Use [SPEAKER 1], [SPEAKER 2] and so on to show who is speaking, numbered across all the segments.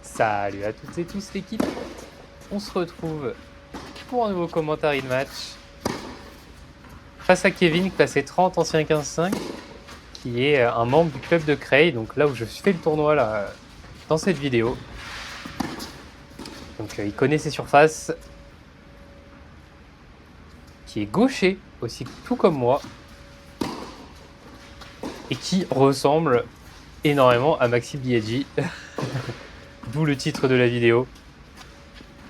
[SPEAKER 1] Salut à toutes et tous l'équipe. On se retrouve pour un nouveau commentaire in match face à Kevin, classé 30, ancien 15-5, qui est un membre du club de Creil, donc là où je fais le tournoi là, dans cette vidéo. Donc il connaît ses surfaces, qui est gaucher aussi, tout comme moi, et qui ressemble énormément à Maxime Biaggi, d'où le titre de la vidéo.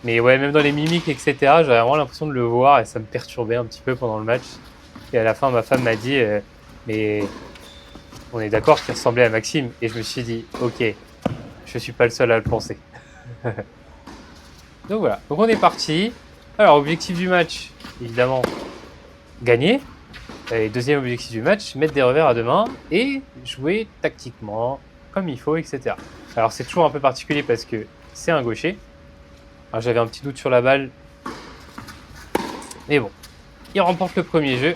[SPEAKER 1] Mais ouais, même dans les mimiques, etc., j'avais vraiment l'impression de le voir et ça me perturbait un petit peu pendant le match. Et à la fin, ma femme m'a dit mais on est d'accord qu'il ressemblait à Maxime. Et je me suis dit, ok, je suis pas le seul à le penser. Donc voilà, donc on est parti. Alors, objectif du match, évidemment, gagner. Et deuxième objectif du match, mettre des revers à deux mains et jouer tactiquement, comme il faut, etc. Alors c'est toujours un peu particulier parce que c'est un gaucher. Alors j'avais un petit doute sur la balle. Mais bon, il remporte le premier jeu.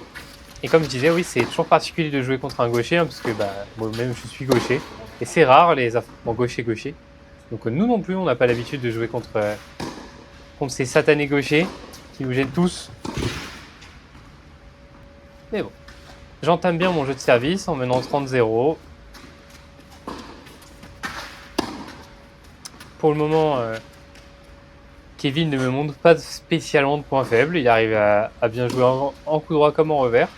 [SPEAKER 1] Et comme je disais, oui, c'est toujours particulier de jouer contre un gaucher, hein, parce que moi-même je suis gaucher. Et c'est rare les affrontements gaucher-gaucher. Donc nous non plus, on n'a pas l'habitude de jouer contre ces satanés gauchers qui nous gênent tous. Mais bon, j'entame bien mon jeu de service en menant 30-0. Pour le moment, Kevin ne me montre pas spécialement de points faibles. Il arrive à bien jouer en coup droit comme en revers.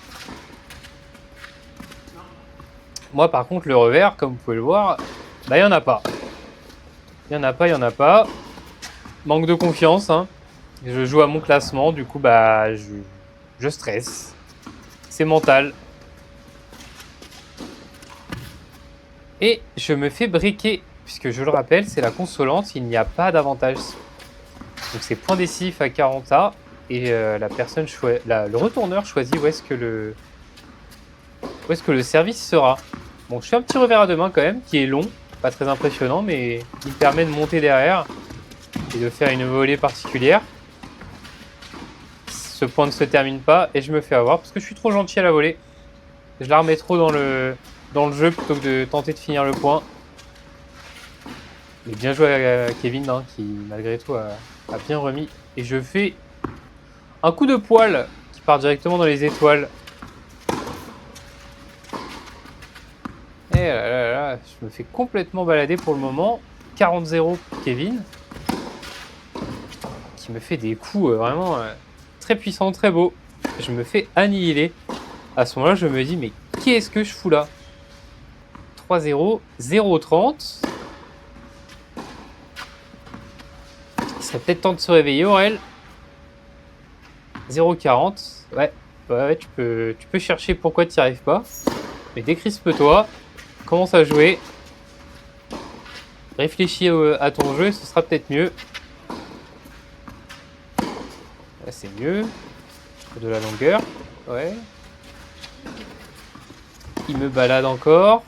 [SPEAKER 1] Moi, par contre, le revers, comme vous pouvez le voir, il n'y en a pas. Il n'y en a pas. Manque de confiance. Hein. Je joue à mon classement, du coup, je stresse. C'est mental. Et je me fais briquer, puisque je le rappelle, c'est la consolante, il n'y a pas d'avantage. Donc c'est point décisif à 40A, et le retourneur choisit où est-ce que le service sera. Bon, je fais un petit revers à deux mains quand même, qui est long, pas très impressionnant, mais il permet de monter derrière et de faire une volée particulière. Ce point ne se termine pas et je me fais avoir parce que je suis trop gentil à la volée. Je la remets trop dans le jeu plutôt que de tenter de finir le point. Et bien joué à Kevin, hein, qui malgré tout a bien remis. Et je fais un coup de poil qui part directement dans les étoiles. Et là, je me fais complètement balader pour le moment. 40-0 pour Kevin. Qui me fait des coups vraiment très puissants, très beaux. Je me fais annihiler. À ce moment-là, je me dis, mais qu'est-ce que je fous là? 3-0, 0-30. Il serait peut-être temps de se réveiller, Aurel. 0-40. Ouais, tu peux chercher pourquoi tu n'y arrives pas. Mais décrispe-toi. Commence à jouer. Réfléchis à ton jeu, ce sera peut-être mieux. Là, c'est mieux. De la longueur. Ouais. Il me balade encore.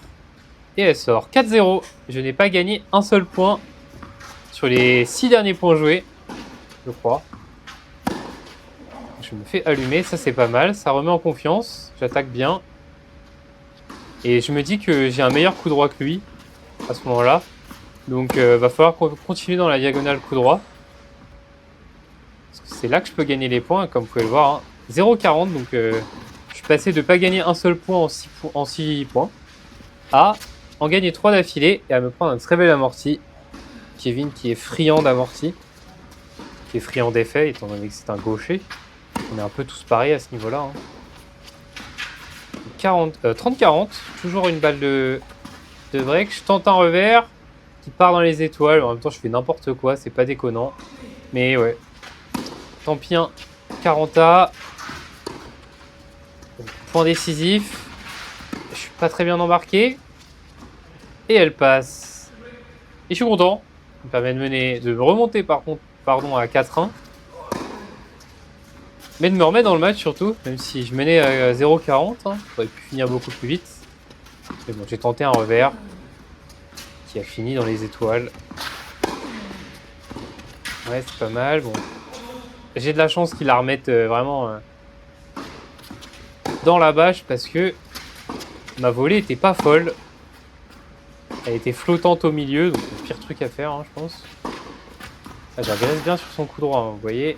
[SPEAKER 1] Et elle sort 4-0. Je n'ai pas gagné un seul point sur les 6 derniers points joués. Je crois. Je me fais allumer. Ça, c'est pas mal. Ça remet en confiance. J'attaque bien. Et je me dis que j'ai un meilleur coup droit que lui à ce moment-là. Donc, va falloir continuer dans la diagonale coup droit. Parce que c'est là que je peux gagner les points, comme vous pouvez le voir. Hein. 0-40. Donc, je suis passé de ne pas gagner un seul point en 6 points à en gagner 3 d'affilée et à me prendre un très bel amorti. Kevin qui est friand d'amorti, qui est friand d'effet, étant donné que c'est un gaucher. On est un peu tous pareils à ce niveau-là. Hein. 30-40, toujours une balle de break. Je tente un revers qui part dans les étoiles. En même temps, je fais n'importe quoi, c'est pas déconnant. Mais ouais, tant pis, hein. 40A. Point décisif. Je suis pas très bien embarqué. Et elle passe. Et je suis content. Ça me permet de remonter à 4-1. Mais de me remettre dans le match surtout, même si je menais à 0-40, hein, j'aurais pu finir beaucoup plus vite. Mais bon, j'ai tenté un revers qui a fini dans les étoiles. Ouais, c'est pas mal. Bon, j'ai de la chance qu'ils la remettent vraiment dans la bâche parce que ma volée était pas folle. Elle était flottante au milieu, donc le pire truc à faire, hein, je pense. Ah, j'agresse bien sur son coup droit, hein, vous voyez.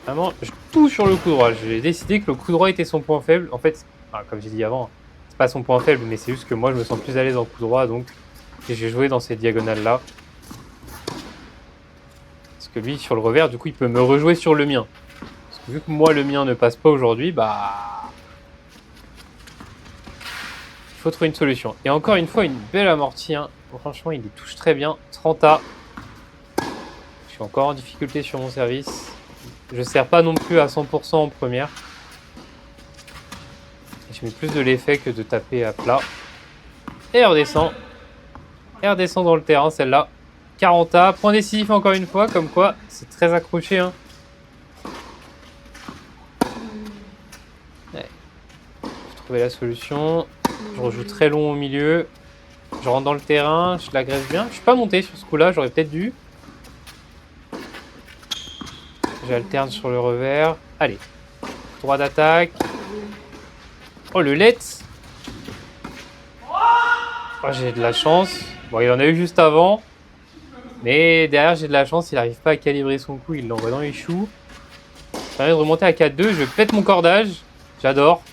[SPEAKER 1] Vraiment, tout sur le coup droit. J'ai décidé que le coup droit était son point faible. En fait, comme j'ai dit avant, c'est pas son point faible, mais c'est juste que moi, je me sens plus à l'aise en coup droit, donc j'ai joué dans ces diagonales-là. Parce que lui, sur le revers, du coup, il peut me rejouer sur le mien. Parce que vu que moi, le mien ne passe pas aujourd'hui, bah... il faut trouver une solution. Et encore une fois, une belle amortie. Hein. Franchement, il les touche très bien. 30A. Je suis encore en difficulté sur mon service. Je sers pas non plus à 100% en première. Je mets plus de l'effet que de taper à plat. Et elle redescend. Elle redescend dans le terrain, celle-là. 40A. Point décisif encore une fois. Comme quoi, c'est très accroché. Hein. Ouais. Faut trouver la solution. Je rejoue très long au milieu. Je rentre dans le terrain. Je l'agresse bien. Je suis pas monté sur ce coup-là. J'aurais peut-être dû. J'alterne sur le revers. Allez. Droit d'attaque. Oh, le let. Oh, j'ai de la chance. Bon, il en a eu juste avant. Mais derrière, j'ai de la chance. Il n'arrive pas à calibrer son coup. Il l'envoie dans les choux. Ça permet de remonter à 4-2. Je pète mon cordage. J'adore.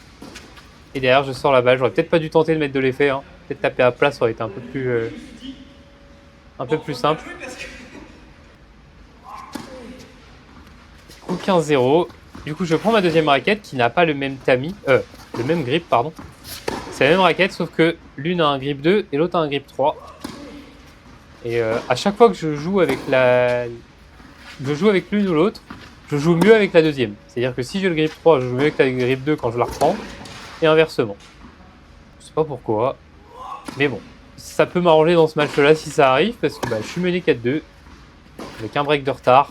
[SPEAKER 1] Et derrière, je sors la balle. J'aurais peut-être pas dû tenter de mettre de l'effet. Hein. Peut-être taper à plat, ça aurait été un peu plus simple. Coup 15-0. Du coup, je prends ma deuxième raquette qui n'a pas le même le même grip, pardon. C'est la même raquette, sauf que l'une a un grip 2 et l'autre a un grip 3. Et à chaque fois que je joue avec l'une ou l'autre, je joue mieux avec la deuxième. C'est-à-dire que si j'ai le grip 3, je joue mieux avec la grip 2 quand je la reprends. Et inversement. Je sais pas pourquoi. Mais bon, ça peut m'arranger dans ce match-là si ça arrive, parce que je suis mené 4-2. Avec un break de retard.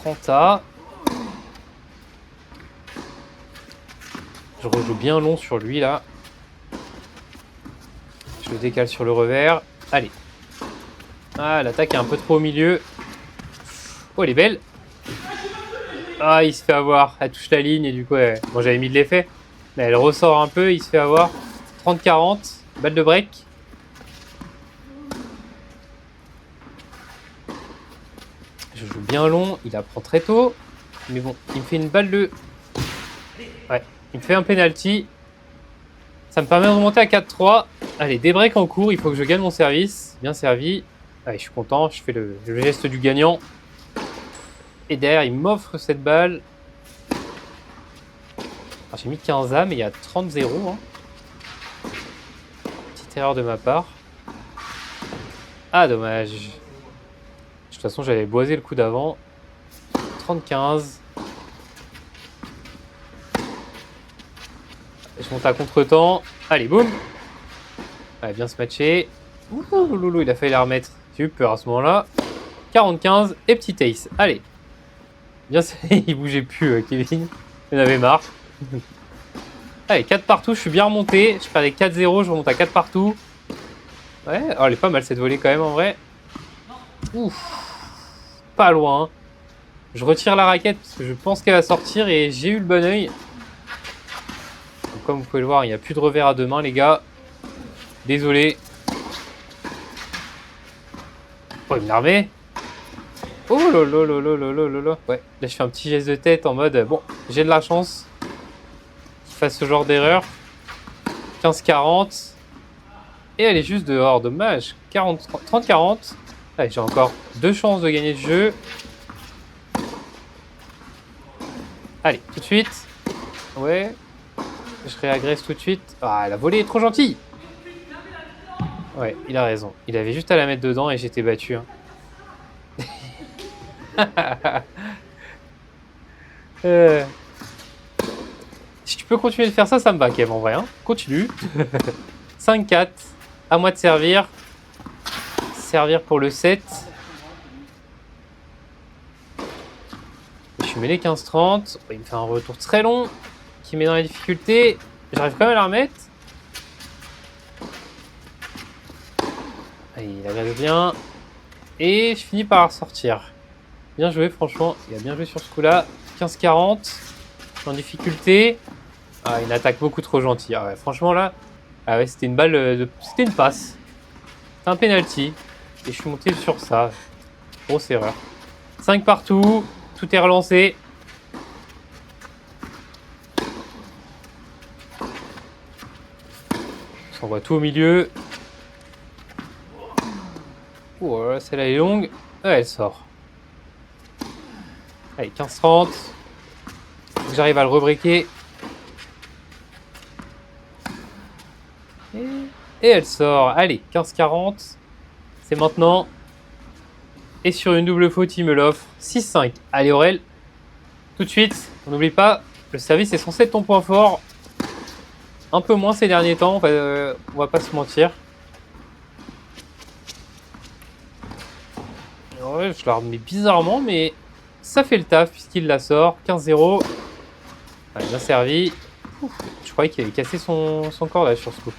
[SPEAKER 1] 30A. Je rejoue bien long sur lui là. Je le décale sur le revers. Allez. Ah, l'attaque est un peu trop au milieu. Oh, elle est belle. Ah, il se fait avoir. Elle touche la ligne et du coup, bon, j'avais mis de l'effet. Mais elle ressort un peu, il se fait avoir. 30-40. Balle de break. Je joue bien long, il apprend très tôt. Mais bon, il me fait une balle de... Ouais, il me fait un penalty. Ça me permet de remonter à 4-3. Allez, des breaks en cours, il faut que je gagne mon service. Bien servi. Allez, je suis content, je fais le geste du gagnant. Et derrière, il m'offre cette balle. J'ai mis 15A, mais il y a 30-0. Hein. Petite erreur de ma part. Ah, dommage. De toute façon, j'avais boisé le coup d'avant. 30-15. Je monte à contre-temps. Allez, boum. Ouais, bien se matcher. Ouh, loulou, il a failli la remettre. J'ai eu peur à ce moment-là. 40-15 et petit ace. Allez. Bien, il bougeait plus, Kevin. Il en avait marre. Allez, 4 partout, je suis bien remonté. Je perdais 4-0, je remonte à 4 partout. Ouais, oh, elle est pas mal cette volée quand même en vrai. Ouf. Pas loin. Je retire la raquette parce que je pense qu'elle va sortir et j'ai eu le bon oeil. Donc, comme vous pouvez le voir, il n'y a plus de revers à deux mains, les gars. Désolé. Oh, il me l'a remet. Oh là là là là là là là. Ouais, là je fais un petit geste de tête en mode bon, j'ai de la chance qu'il fasse ce genre d'erreur. 15-40. Et elle est juste dehors, dommage. 30-40. Allez, j'ai encore 2 chances de gagner le jeu. Allez, tout de suite. Ouais. Je réagresse tout de suite. Ah, la volée est trop gentille. Ouais, il a raison. Il avait juste à la mettre dedans et j'étais battu. Hein. Si tu peux continuer de faire ça, ça me va, Kev, en vrai. Hein. Continue. 5-4. À moi de servir. Servir pour le 7. Je suis mêlé 15-30. Il me fait un retour très long qui met dans la difficulté. J'arrive quand même à la remettre. Allez, il agresse bien. Et je finis par ressortir. Bien joué, franchement. Il a bien joué sur ce coup-là. 15-40. En difficulté. Ah, une attaque beaucoup trop gentille. Ah ouais, franchement, là, Ah ouais, c'était une balle c'était une passe. C'était un penalty. Et je suis monté sur ça. Grosse erreur. 5 partout. Tout est relancé. On s'envoie tout au milieu. Oh, celle-là est longue. Ah, elle sort. Allez, 15-30. Faut que j'arrive à le rebriquer. Et elle sort. Allez, 15-40. C'est maintenant. Et sur une double faute, il me l'offre. 6-5. Allez, Aurel. Tout de suite. On n'oublie pas, le service est censé être ton point fort. Un peu moins ces derniers temps. On va pas se mentir. Ouais, je la remets bizarrement, mais ça fait le taf puisqu'il la sort. 15-0. Allez, bien servi. Ouf, je croyais qu'il avait cassé son corps là sur ce coup.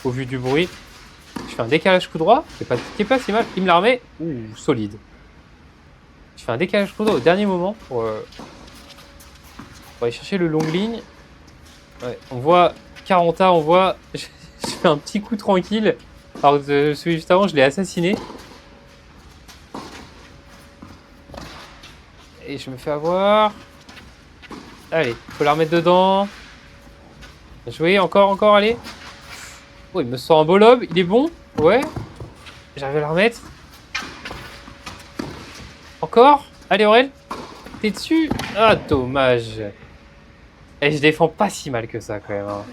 [SPEAKER 1] Au vu du bruit. Je fais un décalage coup droit. Qui est pas si mal. Il me la remet. Ouh, solide. Je fais un décalage coup droit au dernier moment pour aller chercher le long ligne. Ouais, on voit 40A, on voit. Je fais un petit coup tranquille. Alors que celui juste avant, je l'ai assassiné. Et je me fais avoir. Allez, faut la remettre dedans. Jouer, encore, allez. Oh, il me sort un beau lob, il est bon. Ouais. J'arrive à la remettre. Encore. Allez, Aurel. T'es dessus. Ah, dommage. Et je défends pas si mal que ça, quand même. Hein.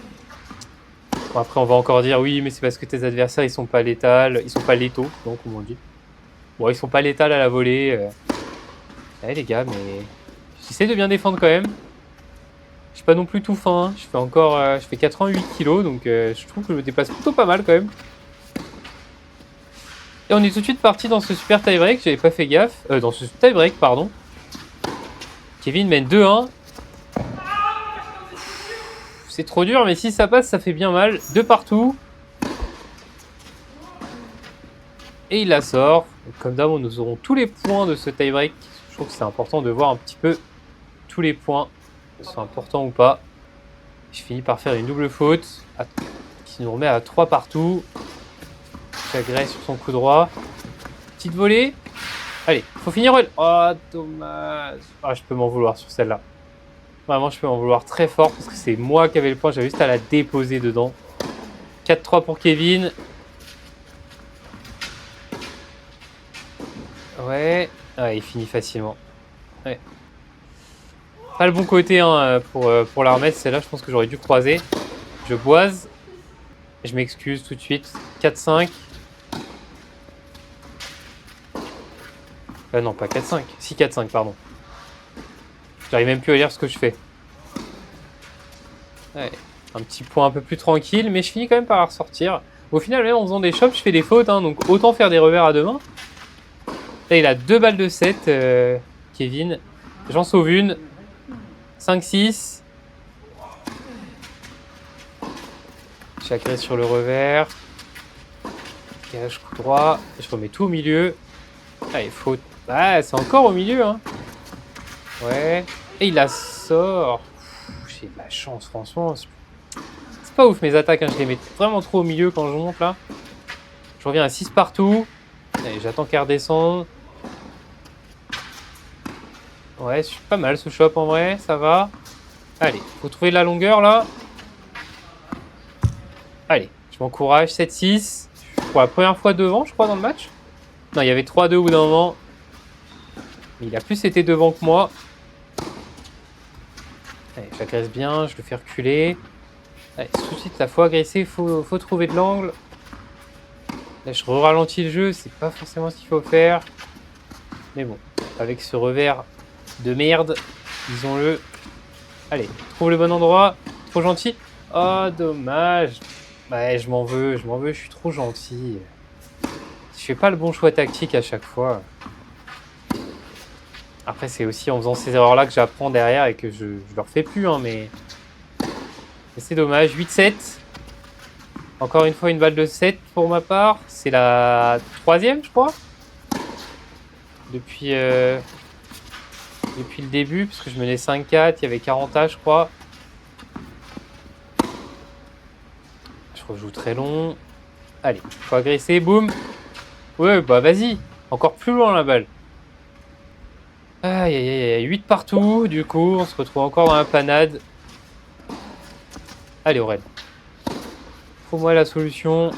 [SPEAKER 1] Bon, après, on va encore dire oui, mais c'est parce que tes adversaires, ils sont pas létals. Ils sont pas létaux, donc, comme on dit. Bon, ils sont pas létals à la volée. Allez, les gars, mais j'essaie de bien défendre quand même. Je suis pas non plus tout fin. Hein. Je fais 88 kilos, donc je trouve que je me déplace plutôt pas mal quand même. Et on est tout de suite parti dans ce super tie-break. J'avais pas fait gaffe. Dans ce tie-break, pardon. Kevin mène 2-1. C'est trop dur, mais si ça passe, ça fait bien mal. 2 partout. Et il la sort. Donc, comme d'hab, nous aurons tous les points de ce tie-break. Je trouve que c'est important de voir un petit peu tous les points, qu'ils soient importants ou pas. Je finis par faire une double faute qui nous remet à 3 partout. J'agresse sur son coup droit. Petite volée. Allez, faut finir. Oh, dommage. Ah, je peux m'en vouloir sur celle-là. Vraiment, je peux m'en vouloir très fort parce que c'est moi qui avais le point. J'avais juste à la déposer dedans. 4-3 pour Kevin. Ouais. Ouais, il finit facilement. Ouais. Pas le bon côté hein, pour la remettre. Celle-là, je pense que j'aurais dû croiser. Je boise. Je m'excuse tout de suite. 4-5. Non, pas 4-5. 6-4-5, pardon. J'arrive même plus à lire ce que je fais. Ouais. Un petit point un peu plus tranquille, mais je finis quand même par la ressortir. Au final, même en faisant des chops, je fais des fautes, hein, donc autant faire des revers à deux mains. Là, il a 2 balles de 7, Kevin. J'en sauve une. 5-6. J'agresse sur le revers. Gage coup droit. Je remets tout au milieu. Allez, faute. Ah, c'est encore au milieu, hein. Ouais. Et il la sort. J'ai de la chance, franchement. C'est pas ouf mes attaques, hein. Je les mets vraiment trop au milieu quand je monte là. Je reviens à 6 partout. Allez, j'attends qu'elle redescende. Ouais, c'est pas mal ce shop en vrai, ça va. Allez, faut trouver de la longueur là. Allez, je m'encourage. 7-6. Pour la première fois devant, je crois, dans le match. Non, il y avait 3-2 au bout d'un moment. Mais il a plus été devant que moi. Allez, j'agresse bien, je le fais reculer. Allez, tout de suite, là, faut agresser, faut trouver de l'angle. Là, je ralentis le jeu, c'est pas forcément ce qu'il faut faire. Mais bon, avec ce revers de merde, disons-le. Allez, trouve le bon endroit. Trop gentil. Oh, dommage. Ouais, je m'en veux, je suis trop gentil. Je fais pas le bon choix tactique à chaque fois. Après, c'est aussi en faisant ces erreurs-là que j'apprends derrière et que je le refais plus, hein, mais c'est dommage. 8-7. Encore une fois, une balle de 7 pour ma part. C'est la 3e, je crois. Depuis le début, parce que je menais 5-4, il y avait 40A, je crois. Je rejoue très long. Allez, faut agresser, boum. Ouais, bah vas-y. Encore plus loin la balle. Aïe, aïe, aïe, 8 partout. Du coup, on se retrouve encore dans la panade. Allez, Aurel. Faut-moi la solution.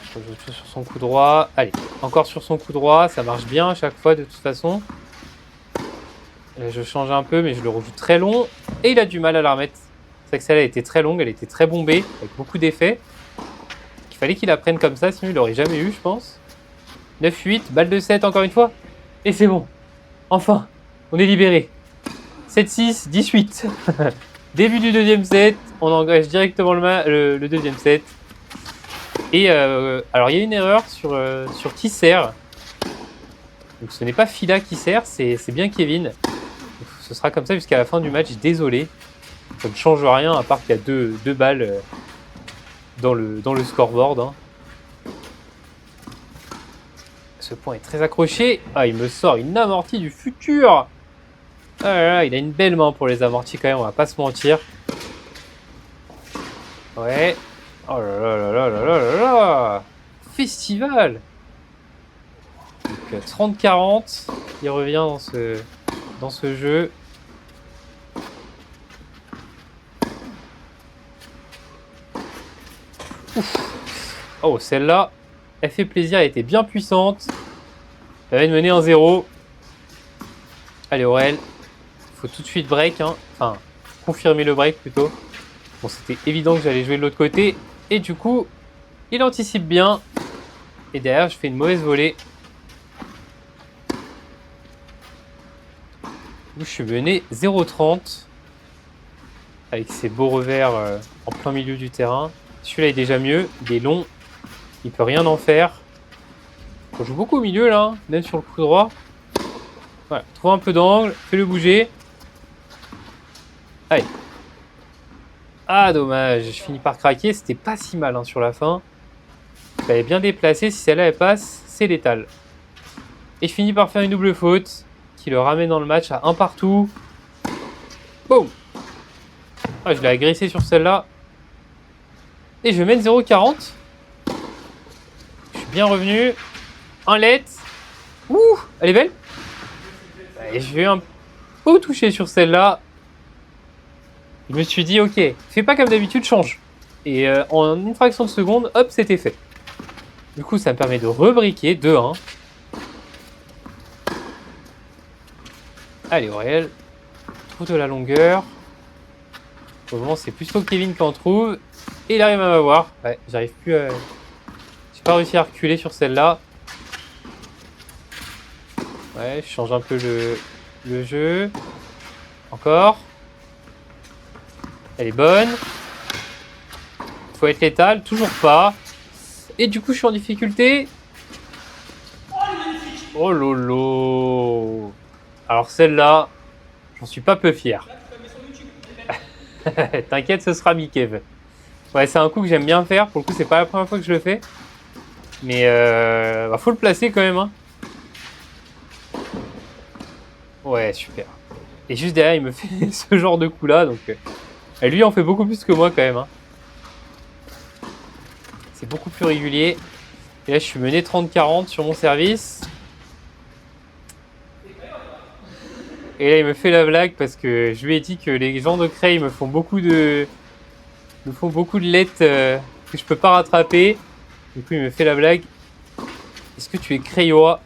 [SPEAKER 1] Je joue tout sur son coup droit. Allez, encore sur son coup droit. Ça marche bien à chaque fois de toute façon. Là, je change un peu, mais je le rejoue très long. Et il a du mal à la remettre. C'est vrai que celle-là était très longue. Elle était très bombée, avec beaucoup d'effets. Il fallait qu'il la prenne comme ça, sinon il l'aurait jamais eu, je pense. 9-8, balle de 7 encore une fois. Et c'est bon. Enfin, on est libéré. 7-6, 18. Début du deuxième set. On engage directement le deuxième set. Et alors il y a une erreur sur qui sert. Donc ce n'est pas Fila qui sert, c'est bien Kevin. Donc, ce sera comme ça jusqu'à la fin du match. Désolé. Ça ne change rien à part qu'il y a deux balles dans le scoreboard. Hein. Ce point est très accroché. Ah, il me sort une amortie du futur. Ah là là, il a une belle main pour les amortis quand même, on va pas se mentir. Ouais. Oh là là là là là là là là. Festival. Donc 30-40. Il revient dans ce jeu. Ouf. Oh, celle-là, elle fait plaisir, elle était bien puissante. Elle va mener 1-0. Allez, Aurel. Faut tout de suite break. Hein. Enfin, confirmer le break plutôt. Bon, c'était évident que j'allais jouer de l'autre côté. Et du coup, il anticipe bien. Et derrière, je fais une mauvaise volée. Je suis mené 0-30. Avec ces beaux revers en plein milieu du terrain. Celui-là est déjà mieux. Il est long. Il peut rien en faire. On joue beaucoup au milieu là, hein, même sur le coup droit. Voilà, trouve un peu d'angle, fais-le bouger. Allez. Ah dommage, je finis par craquer. C'était pas si mal hein, sur la fin. Il fallait bien déplacer. Si celle-là elle passe, c'est létal. Et je finis par faire une double faute qui le ramène dans le match à 1 partout. Boum. Ah, je l'ai agressé sur celle-là. Et je mène 0-40. Je suis bien revenu. Un let. Ouh, elle est belle. Et je vais un peu toucher sur celle-là. Je me suis dit, ok, fais pas comme d'habitude, change. Et en une fraction de seconde, hop, c'était fait. Du coup, ça me permet de rebriquer 2-1. Allez, Aurel. Trouve de la longueur. Au moment, c'est plutôt Kevin qui en trouve. Et il arrive à m'avoir. Ouais, j'arrive plus à... J'ai pas réussi à reculer sur celle-là. Ouais, je change un peu le jeu. Encore. Elle est bonne. Faut être létal, toujours pas. Et du coup, je suis en difficulté. Oh lolo. Alors celle-là, j'en suis pas peu fier. T'inquiète, ce sera Mikev. Ouais, c'est un coup que j'aime bien faire. Pour le coup, c'est pas la première fois que je le fais. Mais bah, faut le placer quand même. Hein. Ouais, super. Et juste derrière, il me fait ce genre de coup-là. Donc, lui en fait beaucoup plus que moi quand même. Hein. C'est beaucoup plus régulier. Et là, je suis mené 30-40 sur mon service. Et là, il me fait la blague parce que je lui ai dit que les gens de Cray me font beaucoup de lettres que je peux pas rattraper. Du coup, il me fait la blague. Est-ce que tu es crayois?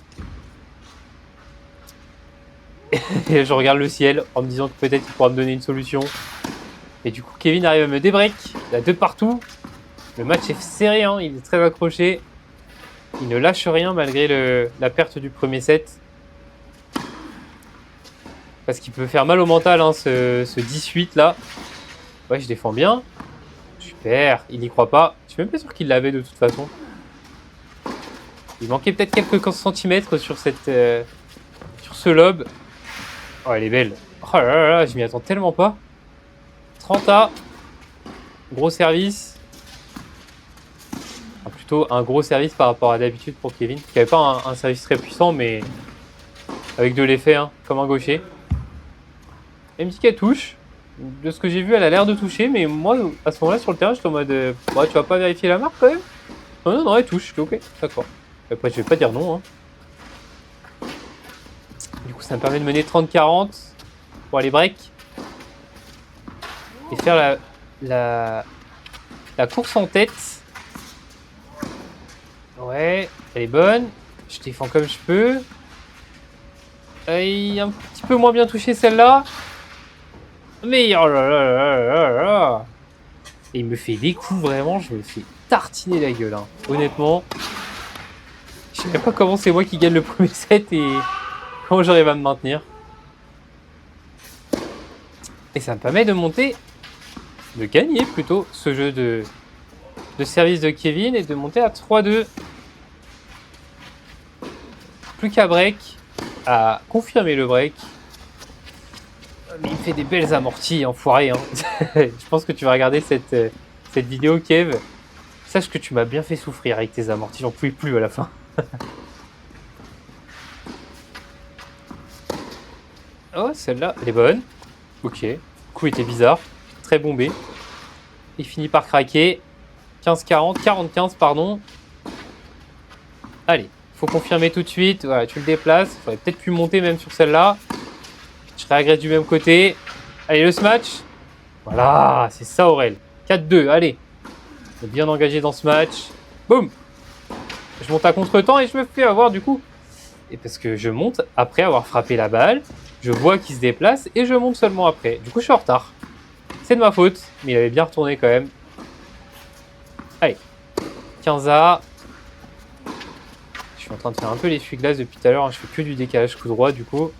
[SPEAKER 1] Et je regarde le ciel en me disant que peut-être il pourra me donner une solution. Et du coup, Kevin arrive à me débreak. Il a 2 partout. Le match est serré, hein. Il est très accroché. Il ne lâche rien malgré la perte du premier set. Parce qu'il peut faire mal au mental, hein, ce 18 là. Ouais, je défends bien. Super, il n'y croit pas. Je suis même pas sûr qu'il l'avait de toute façon. Il manquait peut-être quelques centimètres sur sur ce lob. Oh, elle est belle. Oh là là là, je m'y attends tellement pas. 30A. Gros service. Enfin, plutôt un gros service par rapport à d'habitude pour Kevin. Qui n'avait pas un service très puissant, mais avec de l'effet, hein, comme un gaucher. Et me dit qu'elle touche. De ce que j'ai vu, elle a l'air de toucher, mais moi, à ce moment-là, sur le terrain, j'étais en mode ouais, tu vas pas vérifier la marque quand même? Non, non, non, elle touche. Ok, d'accord. Après, je vais pas dire non. Hein. Du coup, ça me permet de mener 30-40 pour aller break et faire la course en tête. Ouais, elle est bonne. Je défends comme je peux. Elle est un petit peu moins bien touchée celle-là. Mais oh là là là là là. Et il me fait des coups vraiment, je me fais tartiner la gueule. Hein. Honnêtement, je sais même pas comment c'est moi qui gagne le premier set et comment j'arrive à me maintenir. Et ça me permet de monter, de gagner plutôt ce jeu de service de Kevin et de monter à 3-2. Plus qu'à break, à confirmer le break. Mais il fait des belles amorties, enfoiré. Hein. Je pense que tu vas regarder cette vidéo, Kev. Sache que tu m'as bien fait souffrir avec tes amortis, j'en pouvais plus à la fin. Oh, celle-là, elle est bonne. Ok, le coup était bizarre, très bombé. Il finit par craquer. 15-40, 40-15, pardon. Allez, faut confirmer tout de suite. Voilà, tu le déplaces. Il faudrait peut-être plus monter même sur celle-là. Je réagresse du même côté. Allez, le smash. Voilà, c'est ça, Aurel. 4-2, allez. On est bien engagé dans ce match. Boum. Je monte à contre-temps et je me fais avoir du coup. Et parce que je monte après avoir frappé la balle. Je vois qu'il se déplace et je monte seulement après. Du coup, je suis en retard. C'est de ma faute, mais il avait bien retourné quand même. Allez. 15A. Je suis en train de faire un peu l'essuie-glace depuis tout à l'heure. Hein. Je fais que du décalage coup droit du coup.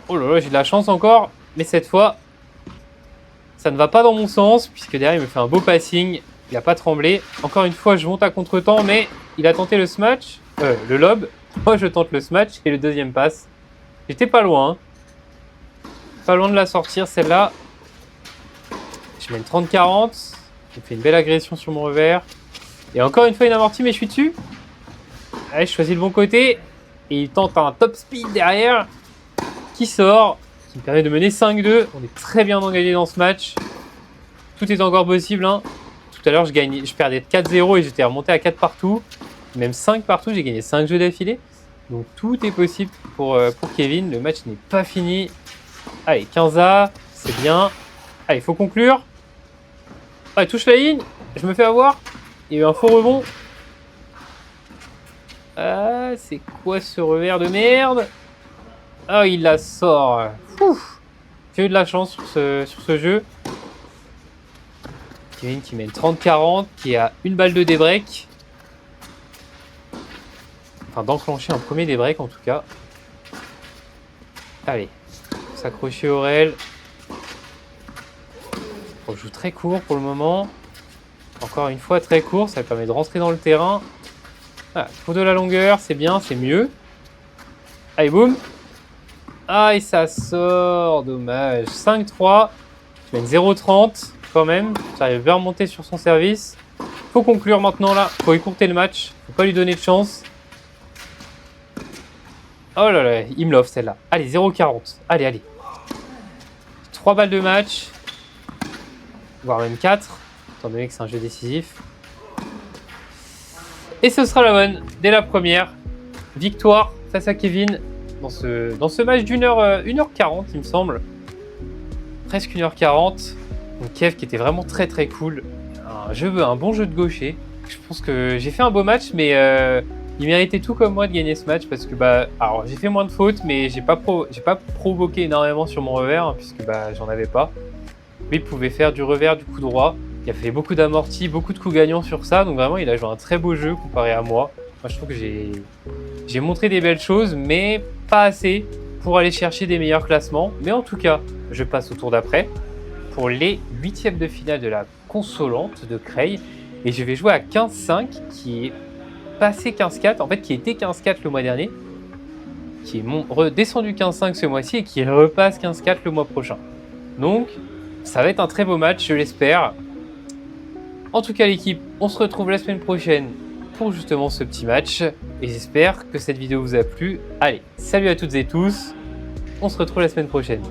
[SPEAKER 1] Oh là là, j'ai de la chance encore. Mais cette fois, ça ne va pas dans mon sens. Puisque derrière, il me fait un beau passing. Il n'a pas tremblé. Encore une fois, je monte à contre-temps. Mais il a tenté le smash. Le lob. Moi, je tente le smash. Et le deuxième passe. J'étais pas loin. Hein. Pas loin de la sortir, celle-là. Je mène 30-40. Il fait une belle agression sur mon revers. Et encore une fois, une amortie, mais je suis dessus. Allez, je choisis le bon côté. Et il tente un top speed derrière. Qui sort. Qui me permet de mener 5-2. On est très bien engagé dans ce match. Tout est encore possible. Hein. Tout à l'heure, je perdais 4-0 et j'étais remonté à 4 partout. Même 5 partout. J'ai gagné 5 jeux d'affilée. Donc tout est possible pour Kevin. Le match n'est pas fini. Allez, 15A. C'est bien. Allez, il faut conclure. Allez, touche la ligne. Je me fais avoir. Il y a eu un faux rebond. Ah, c'est quoi ce revers de merde? Ah, il la sort. J'ai eu de la chance sur ce jeu. Kevin qui mène 30-40, qui a une balle de débreak. Enfin, d'enclencher un premier débreak en tout cas. Allez, s'accrocher Aurel. On joue très court pour le moment. Encore une fois, très court, ça permet de rentrer dans le terrain. Ah, pour de la longueur, c'est bien, c'est mieux. Allez, boum. Ah, et ça sort, dommage. 5-3, je mène 0-30 quand même. J'arrive bien à remonter sur son service. Faut conclure maintenant là, faut écourter le match. Faut pas lui donner de chance. Oh là là, il me l'offre celle-là. Allez, 0-40. Allez, allez. 3 balles de match. Voire même 4. Étant donné que c'est un jeu décisif. Et ce sera la bonne, dès la première. Victoire face à Kevin dans ce match d'1h40, il me semble. Presque 1h40. Donc Kev qui était vraiment très très cool. Un bon jeu de gaucher. Je pense que j'ai fait un beau match, mais il méritait tout comme moi de gagner ce match parce que alors j'ai fait moins de fautes, mais j'ai pas provoqué énormément sur mon revers hein, puisque j'en avais pas. Mais il pouvait faire du revers, du coup droit. Il a fait beaucoup d'amortis, beaucoup de coups gagnants sur ça. Donc vraiment, il a joué un très beau jeu comparé à moi. Moi, je trouve que j'ai montré des belles choses, mais pas assez pour aller chercher des meilleurs classements. Mais en tout cas, je passe au tour d'après pour les 8e de finale de la consolante de Cray. Et je vais jouer à 15-5, qui est passé 15-4. En fait, qui était 15-4 le mois dernier. Qui est redescendu 15-5 ce mois-ci et qui repasse 15-4 le mois prochain. Donc, ça va être un très beau match, je l'espère. En tout cas l'équipe, on se retrouve la semaine prochaine pour justement ce petit match. Et j'espère que cette vidéo vous a plu. Allez, salut à toutes et tous. On se retrouve la semaine prochaine.